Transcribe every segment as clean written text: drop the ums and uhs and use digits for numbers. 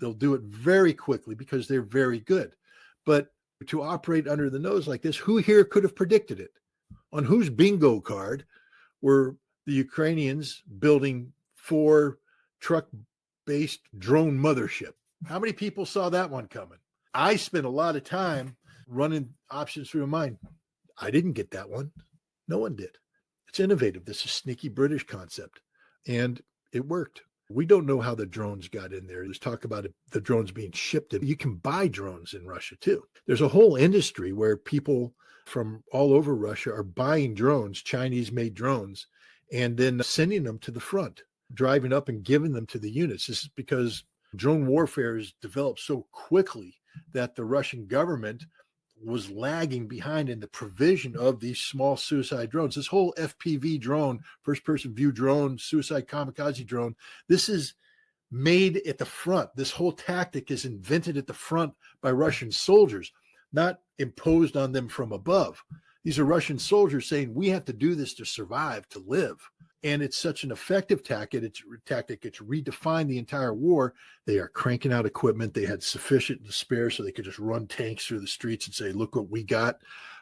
They'll do it very quickly because they're very good. But to operate under the nose like this, who here could have predicted it? On whose bingo card were the Ukrainians building 4 truck-based drone mothership? How many people saw that one coming? I spent a lot of time running options through my mind. I didn't get that one. No one did. It's innovative. This is sneaky British concept. And it worked. We don't know how the drones got in there. There's talk about the drones being shipped. You can buy drones in Russia too. There's a whole industry where people from all over Russia are buying drones, Chinese-made drones, and then sending them to the front, driving up and giving them to the units. This is because drone warfare has developed so quickly that the Russian government was lagging behind in the provision of these small suicide drones. This whole FPV drone, first-person view drone, suicide kamikaze drone, this is made at the front. This whole tactic is invented at the front by Russian soldiers, not imposed on them from above. These are Russian soldiers saying, we have to do this to survive, to live. And it's such an effective tactic. It's redefined the entire war. They are cranking out equipment. They had sufficient to spare so they could just run tanks through the streets and say, look what we got.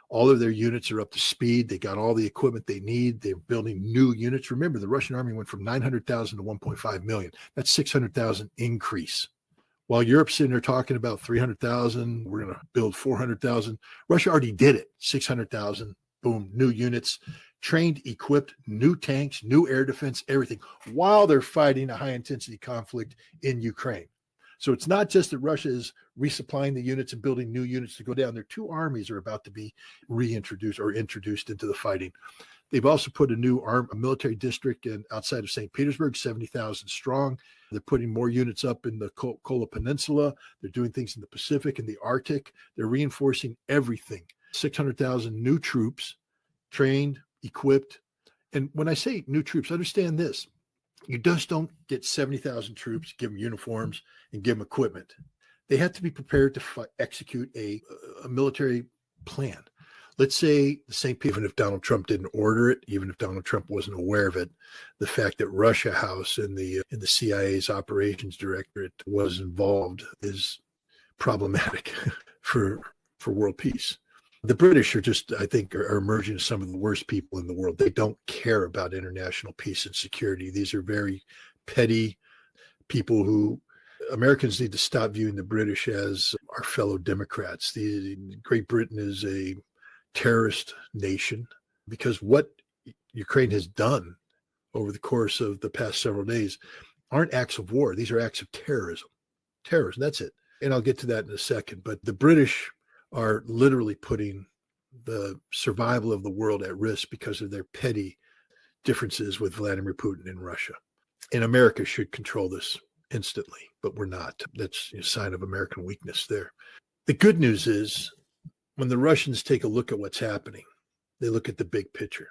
All of their units are up to speed. They got all the equipment they need. They're building new units. Remember, the Russian army went from 900,000 to 1.5 million. That's 600,000 increase. While Europe's sitting there talking about 300,000, we're going to build 400,000. Russia already did it. 600,000, boom, new units. Trained, equipped, new tanks, new air defense, everything, while they're fighting a high-intensity conflict in Ukraine. So it's not just that Russia is resupplying the units and building new units to go down. Their 2 armies are about to be reintroduced or introduced into the fighting. They've also put a military district outside of St. Petersburg, 70,000 strong. They're putting more units up in the Kola Peninsula. They're doing things in the Pacific and the Arctic. They're reinforcing everything. 600,000 new troops, trained, equipped. And when I say new troops, understand this. You just don't get 70,000 troops, give them uniforms, and give them equipment. They have to be prepared to execute a military plan. Let's say the St. Petersburg, even if Donald Trump didn't order it, even if Donald Trump wasn't aware of it, the fact that Russia House in the CIA's operations directorate was involved is problematic for world peace. The British are just, I think, are emerging as some of the worst people in the world. They don't care about international peace and security. These are very petty people who Americans need to stop viewing the British as our fellow Democrats. Great Britain is a terrorist nation because what Ukraine has done over the course of the past several days aren't acts of war. These are acts of terrorism. Terrorism, that's it. And I'll get to that in a second. But the British are literally putting the survival of the world at risk because of their petty differences with Vladimir Putin in Russia. And America should control this instantly, but we're not. That's a sign of American weakness there. The good news is when the Russians take a look at what's happening, they look at the big picture.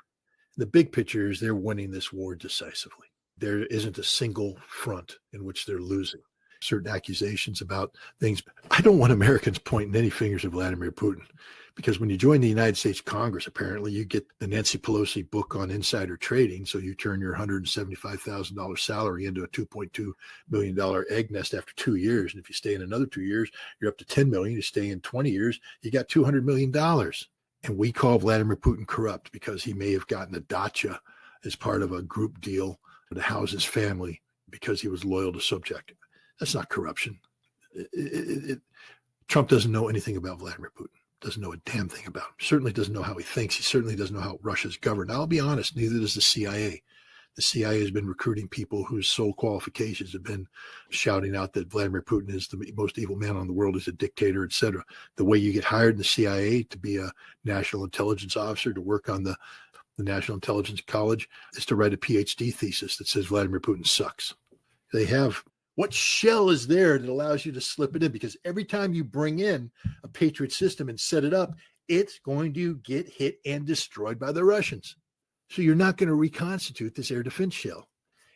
The big picture is they're winning this war decisively. There isn't a single front in which they're losing. Certain accusations about things. I don't want Americans pointing any fingers at Vladimir Putin, because when you join the United States Congress, apparently you get the Nancy Pelosi book on insider trading. So you turn your $175,000 salary into a $2.2 million egg nest after 2 years. And if you stay in another 2 years, you're up to $10 million. You stay in 20 years, you got $200 million. And we call Vladimir Putin corrupt because he may have gotten a dacha as part of a group deal to house his family because he was loyal to Sobchak. That's not corruption. Trump doesn't know anything about Vladimir Putin, doesn't know a damn thing about him, certainly doesn't know how he thinks. He certainly doesn't know how Russia's governed. I'll be honest, neither does the CIA. The CIA has been recruiting people whose sole qualifications have been shouting out that Vladimir Putin is the most evil man on the world, is a dictator, etc. The way you get hired in the CIA to be a national intelligence officer, to work on the National Intelligence College, is to write a PhD thesis that says Vladimir Putin sucks. They have. What shell is there that allows you to slip it in? Because every time you bring in a Patriot system and set it up, it's going to get hit and destroyed by the Russians. So you're not going to reconstitute this air defense shell.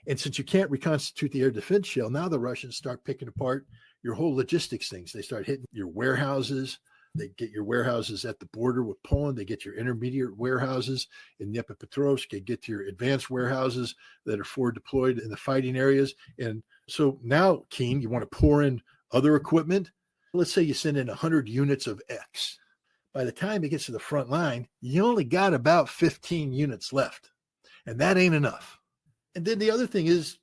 And since you can't reconstitute the air defense shell, now the Russians start picking apart your whole logistics things. They start hitting your warehouses. They get your warehouses at the border with Poland. They get your intermediate warehouses in Dnipropetrovsk. They get to your advanced warehouses that are forward deployed in the fighting areas. And so now, Keen, you want to pour in Other equipment, let's say you send in 100 units of X. By the time it gets to the front line, you only got about 15 units left. And that ain't enough. And then the other thing is,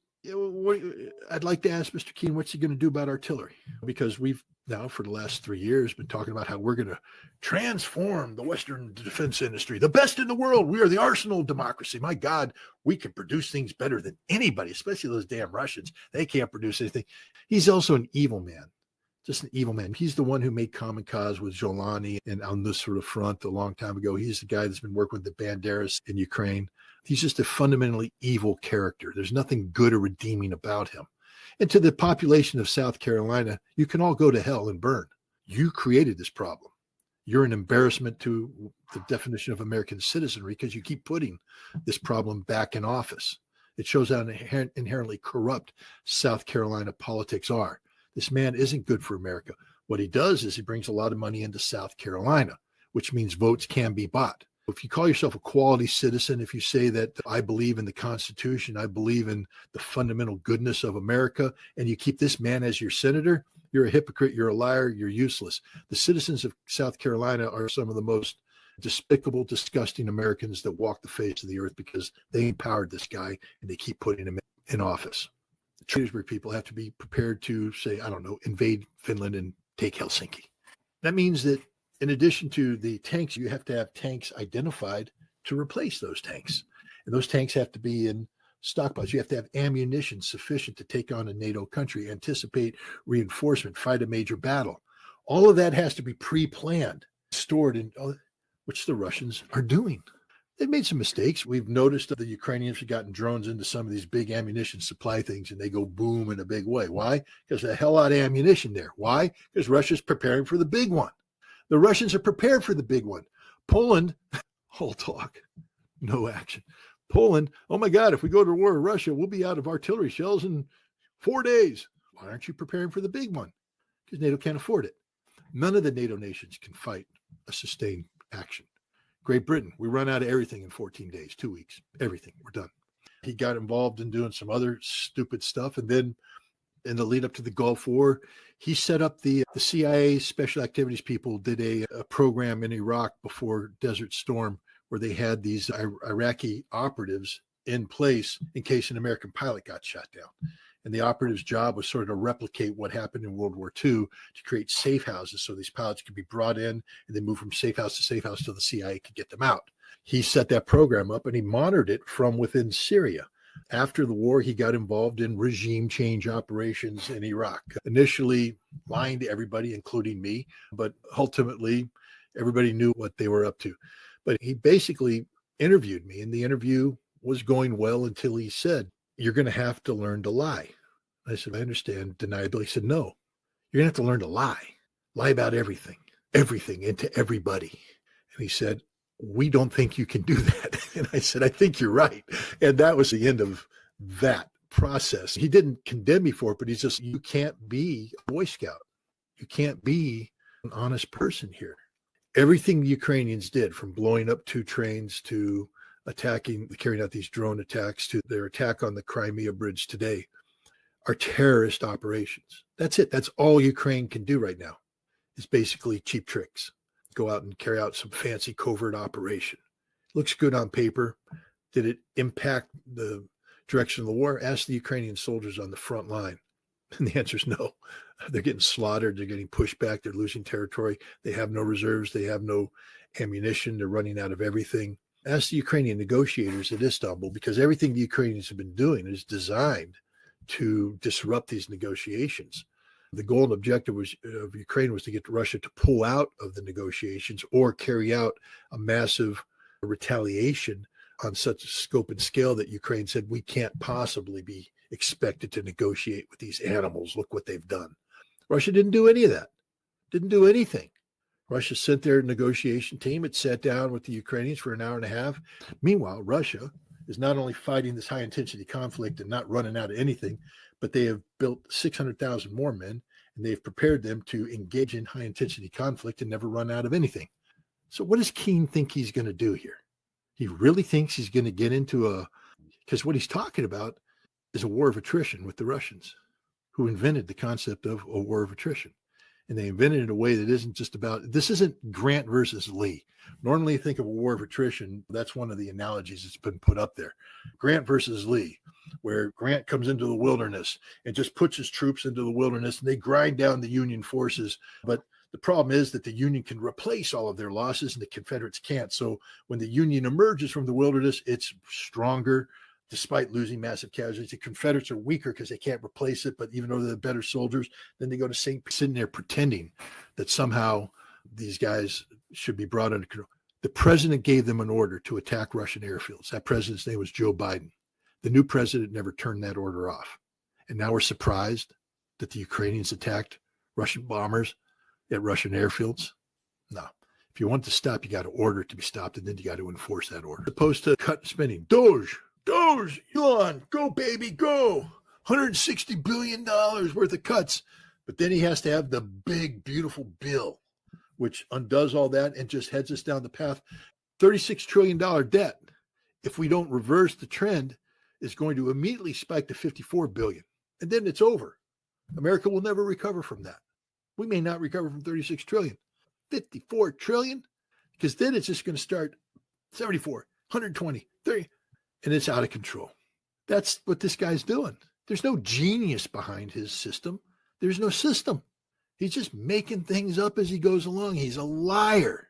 I'd like to ask Mr. Keene, what's he going to do about artillery? Because we've now for the last 3 years been talking about how we're going to transform the Western defense industry, the best in the world. We are the arsenal of democracy. My God, we can produce things better than anybody, especially those damn Russians. They can't produce anything. He's also an evil man, just an evil man. He's the one who made common cause with Zholany and on this sort of front a long time ago. He's the guy that's been working with the Banderas in Ukraine. He's just a fundamentally evil character. There's nothing good or redeeming about him. And to the population of South Carolina, you can all go to hell and burn. You created this problem. You're an embarrassment to the definition of American citizenry because you keep putting this problem back in office. It shows how inherently corrupt South Carolina politics are. This man isn't good for America. What he does is he brings a lot of money into South Carolina, which means votes can be bought. If you call yourself a quality citizen, if you say that I believe in the Constitution, I believe in the fundamental goodness of America, and you keep this man as your senator, you're a hypocrite, you're a liar, you're useless. The citizens of South Carolina are some of the most despicable, disgusting Americans that walk the face of the earth because they empowered this guy and they keep putting him in office. The Tradesburg people have to be prepared to say, I don't know, invade Finland and take Helsinki. That means that in addition to the tanks, you have to have tanks identified to replace those tanks. And those tanks have to be in stockpiles. You have to have ammunition sufficient to take on a NATO country, anticipate reinforcement, fight a major battle. All of that has to be pre-planned, stored in, which the Russians are doing. They've made some mistakes. We've noticed that the Ukrainians have gotten drones into some of these big ammunition supply things and they go boom in a big way. Why? Because there's a hell lot of ammunition there. Why? Because Russia's preparing for the big one. The Russians are prepared for the big one. Poland, all talk, no action. Poland, oh my God, if we go to war with Russia, we'll be out of artillery shells in 4 days. Why aren't you preparing for the big one? Because NATO can't afford it. None of the NATO nations can fight a sustained action. Great Britain, we run out of everything in 14 days, 2 weeks, everything, we're done. He got involved in doing some other stupid stuff. And then in the lead up to the Gulf War, he set up the CIA special activities people did a program in Iraq before Desert Storm where they had these Iraqi operatives in place in case an American pilot got shot down. And the operative's job was sort of to replicate what happened in World War II to create safe houses so these pilots could be brought in and then move from safe house to safe house till the CIA could get them out. He set that program up and he monitored it from within Syria. After the war, he got involved in regime change operations in Iraq. Initially lying to everybody, including me, but ultimately everybody knew what they were up to. But he basically interviewed me, and the interview was going well until he said, "You're going to have to learn to lie." I said, "I understand deniability." He said, "No, you're going to have to learn to lie about everything, and to everybody." And he said, "We don't think you can do that." And I said, "I think you're right." And that was the end of that process. He didn't condemn me for it, but he's just, you can't be a Boy Scout. You can't be an honest person here. Everything the Ukrainians did, from blowing up 2 trains to carrying out these drone attacks to their attack on the Crimea bridge today, are terrorist operations. That's it. That's all Ukraine can do right now. It's basically cheap tricks. Go out and carry out some fancy covert operation. Looks good on paper. Did it impact the direction of the war? Ask the Ukrainian soldiers on the front line. And the answer is no. They're getting slaughtered. They're getting pushed back. They're losing territory. They have no reserves. They have no ammunition. They're running out of everything. Ask the Ukrainian negotiators at Istanbul, because everything the Ukrainians have been doing is designed to disrupt these negotiations. The goal and objective of Ukraine was to get Russia to pull out of the negotiations or carry out a massive retaliation on such a scope and scale that Ukraine said, we can't possibly be expected to negotiate with these animals. Look what they've done. Russia didn't do any of that. Didn't do anything. Russia sent their negotiation team. It sat down with the Ukrainians for an hour and a half. Meanwhile, Russia is not only fighting this high intensity conflict and not running out of anything, but they have built 600,000 more men, and they've prepared them to engage in high intensity conflict and never run out of anything. So what does Keene think he's going to do here? He really thinks he's going to get into because what he's talking about is a war of attrition with the Russians, who invented the concept of a war of attrition. And they invented it in a way that isn't just about, this isn't Grant versus Lee. Normally you think of a war of attrition. That's one of the analogies that's been put up there. Grant versus Lee, where Grant comes into the wilderness and just puts his troops into the wilderness and they grind down the Union forces. But the problem is that the Union can replace all of their losses and the Confederates can't. So when the Union emerges from the wilderness, it's stronger despite losing massive casualties. The Confederates are weaker because they can't replace it, but even though they're better soldiers, then they go to sitting there pretending that somehow these guys should be brought under control. The president gave them an order to attack Russian airfields. That president's name was Joe Biden. The new president never turned that order off. And now we're surprised that the Ukrainians attacked Russian bombers at Russian airfields. No. If you want to stop, you got to order it to be stopped, and then you got to enforce that order. As opposed to cut spending. Doge, Elon, go baby, go. $160 billion worth of cuts. But then he has to have the big, beautiful bill, which undoes all that and just heads us down the path. $36 trillion debt, if we don't reverse the trend, is going to immediately spike to $54 billion. And then it's over. America will never recover from that. We may not recover from 36 trillion, 54 trillion, because then it's just going to start 74, 120, 30. And it's out of control. That's what this guy's doing. There's no genius behind his system. There's no system. He's just making things up as he goes along. He's a liar.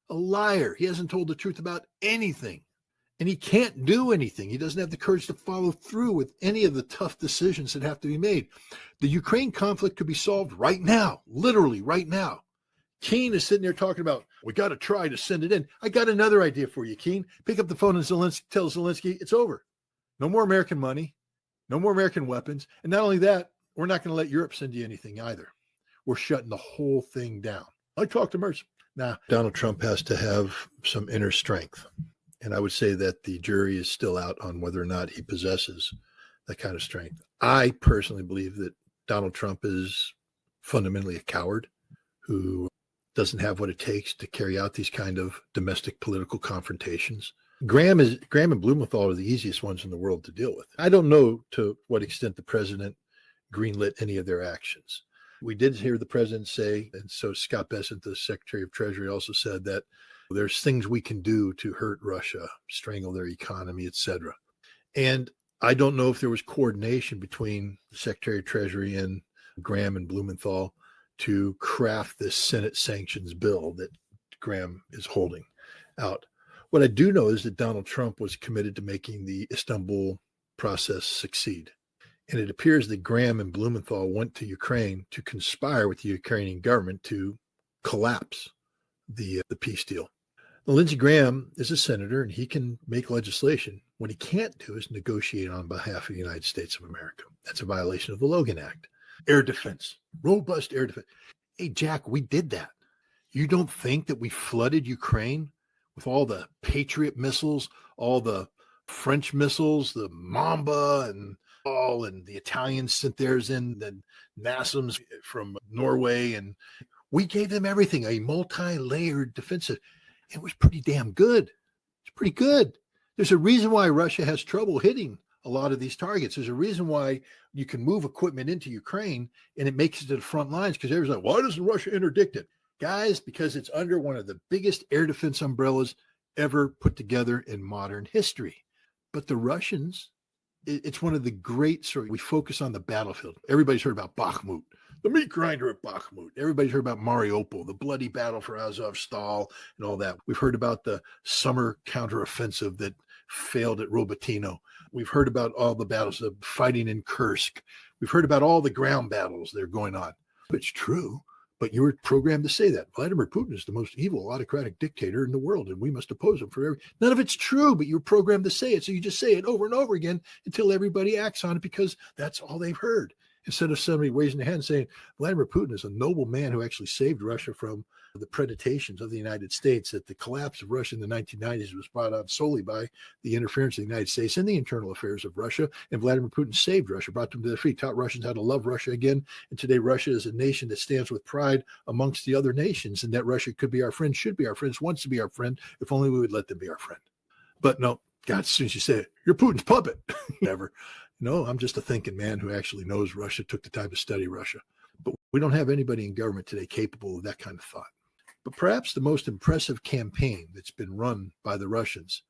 A liar. He hasn't told the truth about anything. And he can't do anything. He doesn't have the courage to follow through with any of the tough decisions that have to be made. The Ukraine conflict could be solved right now, literally right now. Keene is sitting there talking about, we got to try to send it in. I got another idea for you, Keene. Pick up the phone and tell Zelensky it's over. No more American money, no more American weapons. And not only that, we're not going to let Europe send you anything either. We're shutting the whole thing down. I talked to Mercer. Now, Donald Trump has to have some inner strength. And I would say that the jury is still out on whether or not he possesses that kind of strength. I personally believe that Donald Trump is fundamentally a coward who doesn't have what it takes to carry out these kind of domestic political confrontations. Graham and Blumenthal are the easiest ones in the world to deal with. I don't know to what extent the president greenlit any of their actions. We did hear the president say, and so Scott Bessent, the Secretary of Treasury, also said that there's things we can do to hurt Russia, strangle their economy, etc. And I don't know if there was coordination between the Secretary of Treasury and Graham and Blumenthal to craft this Senate sanctions bill that Graham is holding out. What I do know is that Donald Trump was committed to making the Istanbul process succeed. And it appears that Graham and Blumenthal went to Ukraine to conspire with the Ukrainian government to collapse the peace deal. Now, Lindsey Graham is a senator and he can make legislation. What he can't do is negotiate on behalf of the United States of America. That's a violation of the Logan Act. Air defense, robust air defense. Hey, Jack, we did that. You don't think that we flooded Ukraine with all the Patriot missiles, all the French missiles, the Mamba and the Italians sent theirs in, the NASAMS from Norway, and we gave them everything, a multi-layered defensive. It was pretty damn good. It's pretty good. There's a reason why Russia has trouble hitting a lot of these targets. There's a reason why you can move equipment into Ukraine and it makes it to the front lines, because everyone's like, why doesn't Russia interdict it? Guys, because it's under one of the biggest air defense umbrellas ever put together in modern history. But the Russians, it's one of the great stories. We focus on the battlefield. Everybody's heard about Bakhmut, the meat grinder at Bakhmut. Everybody's heard about Mariupol, the bloody battle for Azovstal and all that. We've heard about the summer counteroffensive that failed at Robotyno. We've heard about all the battles of fighting in Kursk. We've heard about all the ground battles that are going on. It's true, but you were programmed to say that. Vladimir Putin is the most evil autocratic dictator in the world, and we must oppose him for none of it's true, but you're programmed to say it. So you just say it over and over again until everybody acts on it because that's all they've heard. Instead of somebody raising their hand and saying, Vladimir Putin is a noble man who actually saved Russia from the predations of the United States, that the collapse of Russia in the 1990s was brought on solely by the interference of the United States in the internal affairs of Russia. And Vladimir Putin saved Russia, brought them to their feet, taught Russians how to love Russia again. And today Russia is a nation that stands with pride amongst the other nations, and that Russia could be our friend, should be our friends, wants to be our friend, if only we would let them be our friend. But no, God, as soon as you say it, you're Putin's puppet. Never. No, I'm just a thinking man who actually knows Russia, took the time to study Russia. But we don't have anybody in government today capable of that kind of thought. But perhaps the most impressive campaign that's been run by the Russians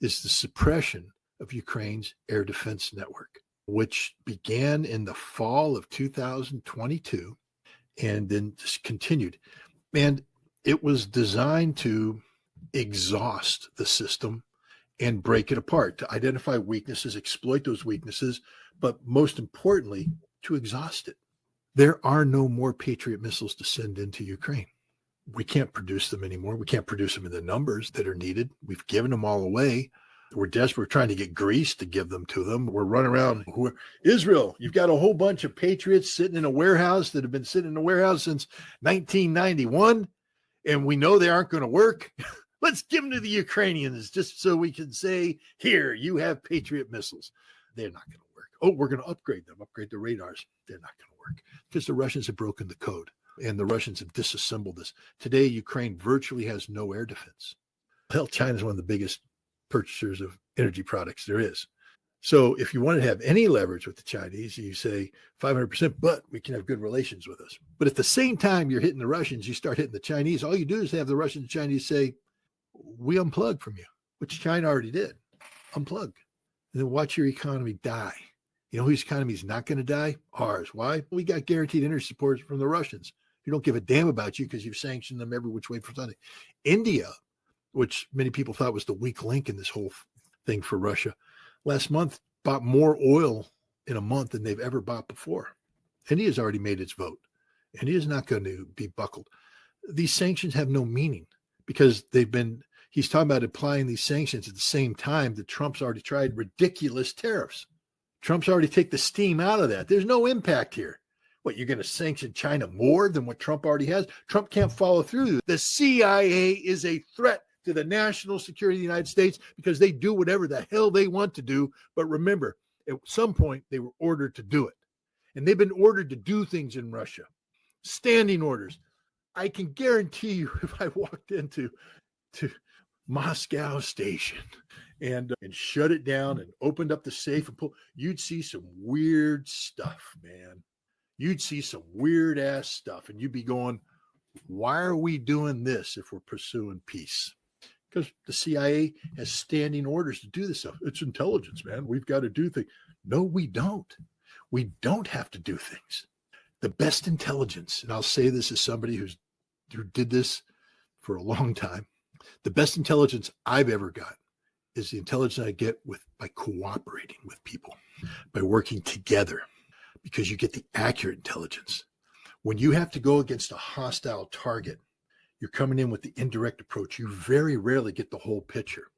is the suppression of Ukraine's air defense network, which began in the fall of 2022 and then just continued. And it was designed to exhaust the system and break it apart, to identify weaknesses, exploit those weaknesses, but most importantly, to exhaust it. There are no more Patriot missiles to send into Ukraine. We can't produce them anymore. We can't produce them in the numbers that are needed. We've given them all away. We're desperate. We're trying to get Greece to give them to them. We're running around. Israel, you've got a whole bunch of Patriots sitting in a warehouse that have been sitting in a warehouse since 1991, and we know they aren't going to work. Let's give them to the Ukrainians just so we can say, here, you have Patriot missiles. They're not going to work. Oh, we're going to upgrade them, upgrade the radars. They're not going to work because the Russians have broken the code and the Russians have disassembled this. Today, Ukraine virtually has no air defense. Hell, China is one of the biggest purchasers of energy products there is. So if you want to have any leverage with the Chinese, you say 500%, but we can have good relations with us. But at the same time, you're hitting the Russians, you start hitting the Chinese. All you do is have the Russians and Chinese say, we unplug from you, which China already did. Unplug. And then watch your economy die. You know whose economy is not going to die? Ours. Why? We got guaranteed energy support from the Russians. You don't give a damn about you because you've sanctioned them every which way for Sunday. India, which many people thought was the weak link in this whole thing for Russia, last month bought more oil in a month than they've ever bought before. India's already made its vote. India's not going to be buckled. These sanctions have no meaning because he's talking about applying these sanctions at the same time that Trump's already tried ridiculous tariffs. Trump's already taken the steam out of that. There's no impact here. What, you're going to sanction China more than what Trump already has? Trump can't follow through. The CIA is a threat to the national security of the United States because they do whatever the hell they want to do. But remember, at some point, they were ordered to do it. And they've been ordered to do things in Russia. Standing orders. I can guarantee you if I walked into Moscow Station and shut it down and opened up the safe and you'd see some weird stuff, man. You'd see some weird ass stuff. And you'd be going, why are we doing this if we're pursuing peace? Because the CIA has standing orders to do this stuff. It's intelligence, man. We've got to do things. No, we don't. We don't have to do things. The best intelligence, and I'll say this as somebody who did this for a long time, the best intelligence I've ever got is the intelligence I get by cooperating with people, by working together, because you get the accurate intelligence. When you have to go against a hostile target, you're coming in with the indirect approach. You very rarely get the whole picture.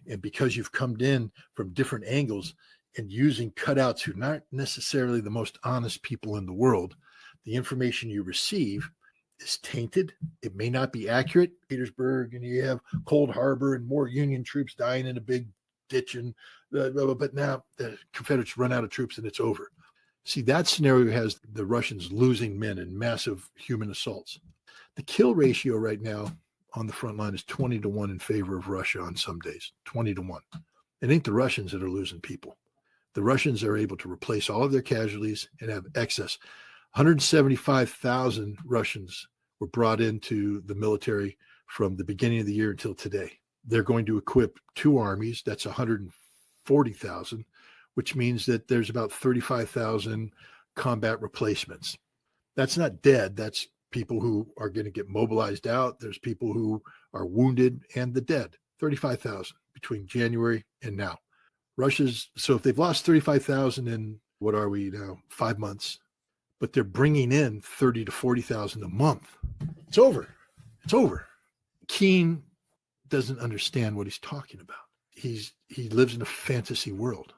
And because you've come in from different angles and using cutouts who are not necessarily the most honest people in the world, the information you receive is tainted. It may not be accurate. Petersburg, and you have Cold Harbor and more Union troops dying in a big ditch. But now the Confederates run out of troops and it's over. See, that scenario has the Russians losing men in massive human assaults. The kill ratio right now on the front line is 20-1 in favor of Russia on some days, 20-1. It ain't the Russians that are losing people. The Russians are able to replace all of their casualties and have excess. 175,000 Russians were brought into the military from the beginning of the year until today. They're going to equip two armies. That's 140,000, which means that there's about 35,000 combat replacements. That's not dead. That's people who are going to get mobilized out. There's people who are wounded and the dead. 35,000 between January and now. So if they've lost 35,000 in, what are we now, 5 months, but they're bringing in 30 to 40,000 a month, it's over. It's over. Keane doesn't understand what he's talking about. He lives in a fantasy world.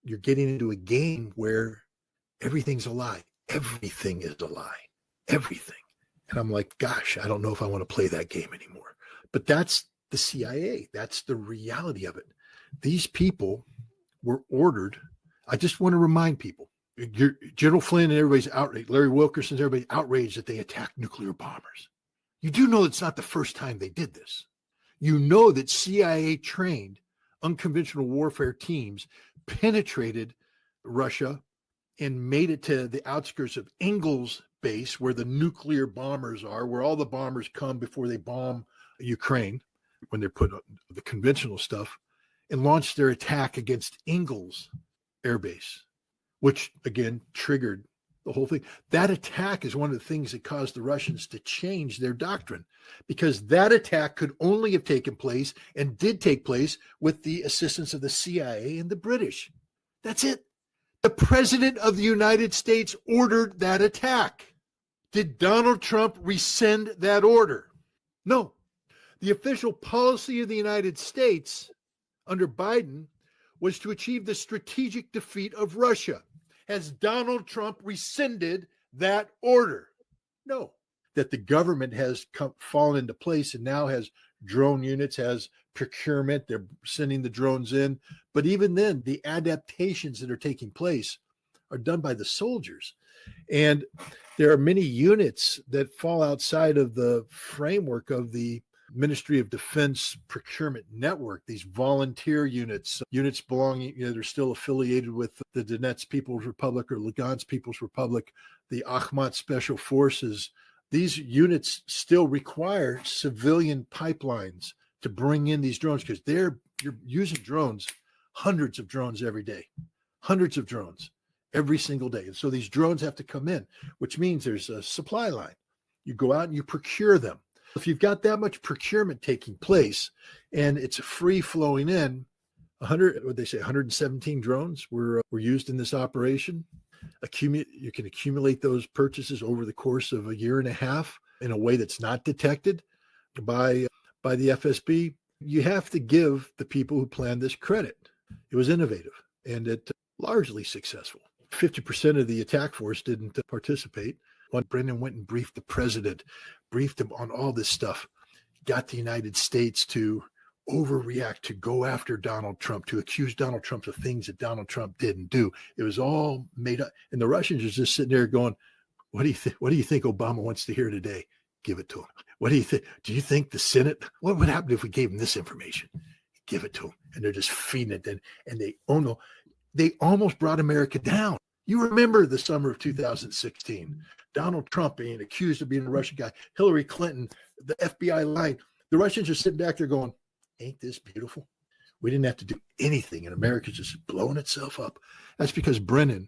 You're getting into a game where everything's a lie. Everything is a lie. Everything. And I'm like, gosh, I don't know if I want to play that game anymore. But that's the CIA. That's the reality of it. These people were ordered. I just want to remind people, General Flynn and everybody's outraged, Larry Wilkerson's, everybody's outraged that they attacked nuclear bombers. You do know it's not the first time they did this. You know that CIA trained unconventional warfare teams penetrated Russia and made it to the outskirts of Ingalls base, where the nuclear bombers are, where all the bombers come before they bomb Ukraine, when they're put on the conventional stuff, and launched their attack against Ingalls Air Base, which again triggered the whole thing. That attack is one of the things that caused the Russians to change their doctrine, because that attack could only have taken place, and did take place, with the assistance of the CIA and the British. That's it. The President of the United States ordered that attack. Did Donald Trump rescind that order? No. The official policy of the United States under Biden was to achieve the strategic defeat of Russia. Has Donald Trump rescinded that order? No. That the government has fallen into place and now has drone units, has procurement, they're sending the drones in. But even then, the adaptations that are taking place are done by the soldiers. And there are many units that fall outside of the framework of the Ministry of Defense procurement network, these volunteer units belonging, they're still affiliated with the Donetsk People's Republic or Lugansk People's Republic, the Akhmat Special Forces. These units still require civilian pipelines to bring in these drones, because you're using drones, hundreds of drones every day, hundreds of drones every single day. And so these drones have to come in, which means there's a supply line. You go out and you procure them. If you've got that much procurement taking place and it's free flowing in, 117 drones were used in this operation. You can accumulate those purchases over the course of a year and a half in a way that's not detected by the FSB. You have to give the people who planned this credit. It was innovative and it largely successful. 50% of the attack force didn't participate. When Brennan went and briefed the president, briefed him on all this stuff, got the United States to overreact, to go after Donald Trump, to accuse Donald Trump of things that Donald Trump didn't do. It was all made up. And the Russians are just sitting there going, what do you think Obama wants to hear today? Give it to him. What do you think? Do you think the Senate, what would happen if we gave him this information? Give it to him. And they're just feeding it. And they almost brought America down. You remember the summer of 2016, Donald Trump being accused of being a Russian guy, Hillary Clinton, the FBI lying. The Russians are sitting back there going, ain't this beautiful? We didn't have to do anything, and America's just blowing itself up. That's because Brennan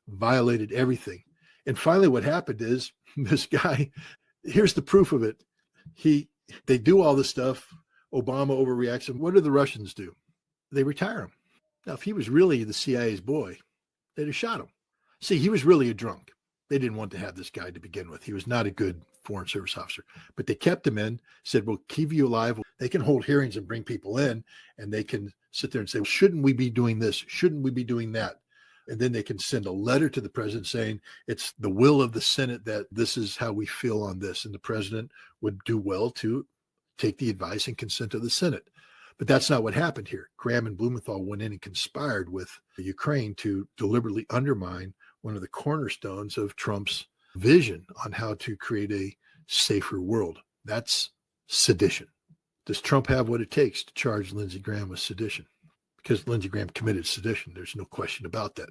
violated everything. And finally what happened is this guy, here's the proof of it. They do all this stuff. Obama overreacts. And what do the Russians do? They retire him. Now, if he was really the CIA's boy, they'd have shot him. See, he was really a drunk. They didn't want to have this guy to begin with. He was not a good Foreign Service officer, but they kept him in, said, we'll keep you alive. They can hold hearings and bring people in, and they can sit there and say, well, shouldn't we be doing this? Shouldn't we be doing that? And then they can send a letter to the president saying it's the will of the Senate that this is how we feel on this. And the president would do well to take the advice and consent of the Senate. But that's not what happened here. Graham and Blumenthal went in and conspired with Ukraine to deliberately undermine one of the cornerstones of Trump's vision on how to create a safer world. That's sedition. Does Trump have what it takes to charge Lindsey Graham with sedition? Because Lindsey Graham committed sedition. There's no question about that.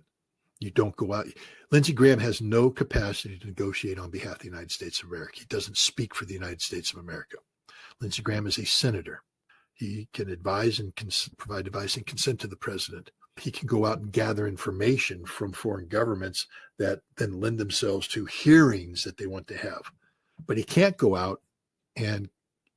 You don't go out. Lindsey Graham has no capacity to negotiate on behalf of the United States of America. He doesn't speak for the United States of America. Lindsey Graham is a senator. He can advise and provide advice and consent to the president. He can go out and gather information from foreign governments that then lend themselves to hearings that they want to have. But he can't go out and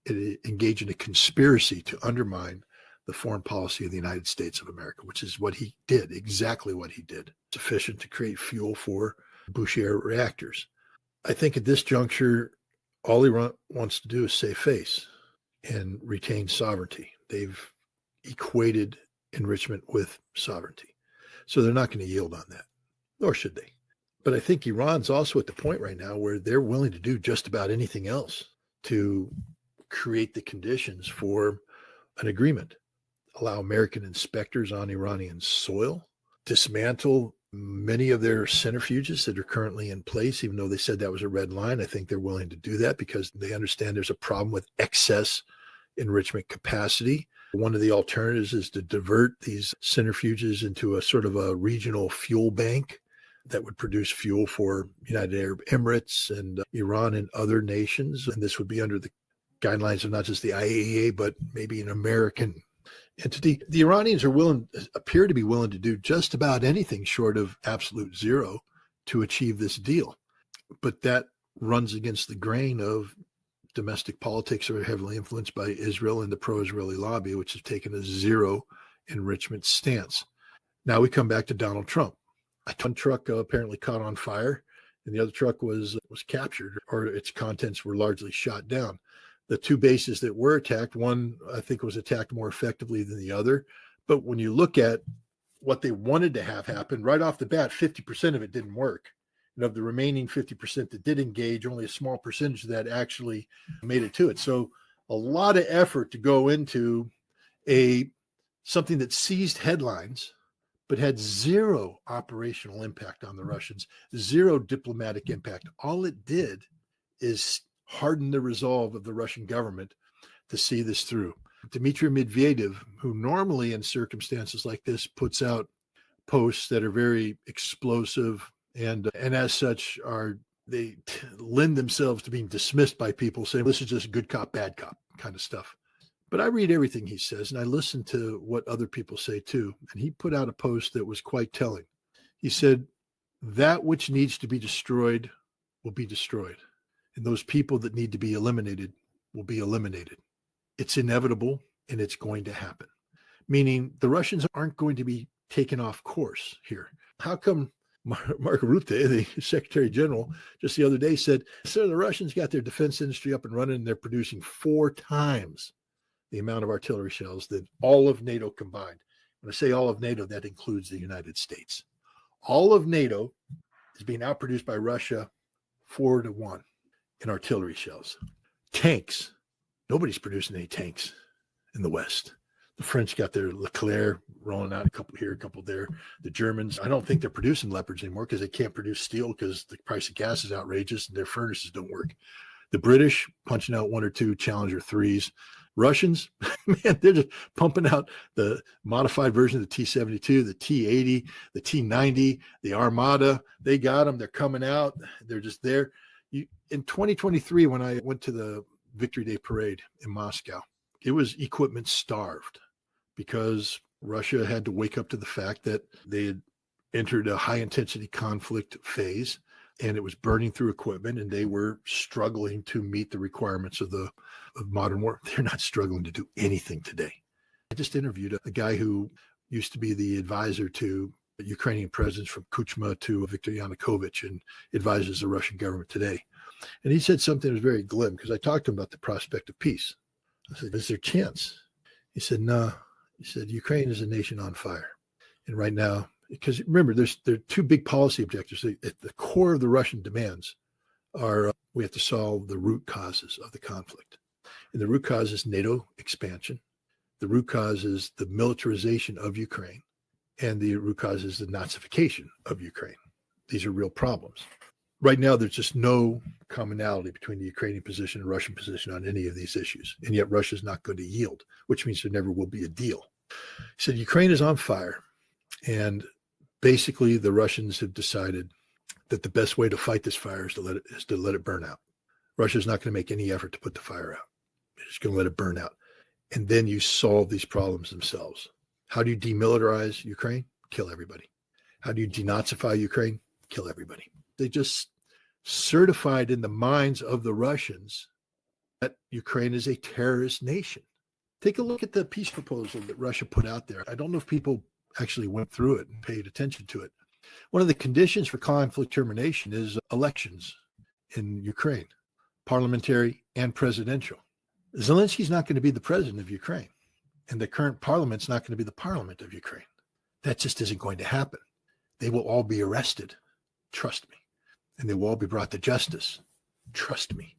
engage in a conspiracy to undermine the foreign policy of the United States of America, which is what he did, exactly what he did. Sufficient to create fuel for Boucher reactors. I think at this juncture, all Iran wants to do is save face and retain sovereignty. They've equated enrichment with sovereignty. So they're not going to yield on that, nor should they. But I think Iran's also at the point right now where they're willing to do just about anything else to create the conditions for an agreement. Allow American inspectors on Iranian soil, dismantle many of their centrifuges that are currently in place, even though they said that was a red line. I think they're willing to do that because they understand there's a problem with excess enrichment capacity. One of the alternatives is to divert these centrifuges into a sort of a regional fuel bank that would produce fuel for United Arab Emirates and Iran and other nations. And this would be under the guidelines of not just the IAEA, but maybe an American entity. The Iranians appear to be willing to do just about anything short of absolute zero to achieve this deal. But that runs against the grain of domestic politics that are heavily influenced by Israel and the pro-Israeli lobby, which has taken a zero enrichment stance. Now we come back to Donald Trump. One truck apparently caught on fire, and the other truck was captured, or its contents were largely shot down. The two bases that were attacked, one I think was attacked more effectively than the other. But when you look at what they wanted to have happen, right off the bat, 50% of it didn't work. And of the remaining 50% that did engage, only a small percentage of that actually made it to it. So a lot of effort to go into something that seized headlines, but had zero operational impact on the Russians, zero diplomatic impact. All it did is harden the resolve of the Russian government to see this through. Dmitry Medvedev, who normally in circumstances like this puts out posts that are very explosive and as such they lend themselves to being dismissed by people saying this is just good cop, bad cop kind of stuff. But I read everything he says and I listen to what other people say too. And he put out a post that was quite telling. He said, that which needs to be destroyed will be destroyed. And those people that need to be eliminated will be eliminated. It's inevitable and it's going to happen. Meaning the Russians aren't going to be taken off course here. How come Mark Rutte, the Secretary General, just the other day said, so the Russians got their defense industry up and running and they're producing 4 times the amount of artillery shells that all of NATO combined. When I say all of NATO, that includes the United States. All of NATO is being outproduced by Russia 4-1 in artillery shells. Tanks. Nobody's producing any tanks in the West. The French got their Leclerc rolling out, a couple here, a couple there. The Germans, I don't think they're producing Leopards anymore because they can't produce steel because the price of gas is outrageous and their furnaces don't work. The British punching out 1 or 2 Challenger 3s. Russians, man, they're just pumping out the modified version of the T-72, the T-80, the T-90, the Armada. They got them. They're coming out. They're just there. In 2023, when I went to the Victory Day parade in Moscow, it was equipment starved because Russia had to wake up to the fact that they had entered a high-intensity conflict phase, and it was burning through equipment, and they were struggling to meet the requirements of modern war. They're not struggling to do anything today. I just interviewed a guy who used to be the advisor to Ukrainian presidents from Kuchma to Viktor Yanukovych and advises the Russian government today. And he said something that was very glim because I talked to him about the prospect of peace. I said, is there a chance? He said, no. He said, Ukraine is a nation on fire. And right now, because remember, there are 2 big policy objectives. At the core of the Russian demands are we have to solve the root causes of the conflict. And the root cause is NATO expansion. The root cause is the militarization of Ukraine. And the root cause is the Nazification of Ukraine. These are real problems. Right now, there's just no commonality between the Ukrainian position and Russian position on any of these issues. And yet Russia's not going to yield, which means there never will be a deal. He said, Ukraine is on fire. And basically, the Russians have decided that the best way to fight this fire is to let it burn out. Russia's not going to make any effort to put the fire out. They're just going to let it burn out. And then you solve these problems themselves. How do you demilitarize Ukraine? Kill everybody. How do you denazify Ukraine? Kill everybody. They just certified in the minds of the Russians that Ukraine is a terrorist nation. Take a look at the peace proposal that Russia put out there. I don't know if people actually went through it and paid attention to it. One of the conditions for conflict termination is elections in Ukraine, parliamentary and presidential. Zelensky's not going to be the president of Ukraine, and the current parliament's not going to be the parliament of Ukraine. That just isn't going to happen. They will all be arrested. Trust me. And they will all be brought to justice. Trust me.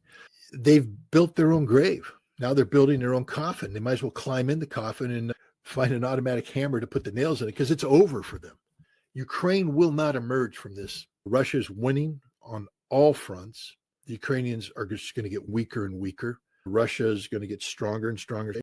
They've built their own grave. Now they're building their own coffin. They might as well climb in the coffin and find an automatic hammer to put the nails in it because it's over for them. Ukraine will not emerge from this. Russia's winning on all fronts. The Ukrainians are just going to get weaker and weaker. Russia is going to get stronger and stronger.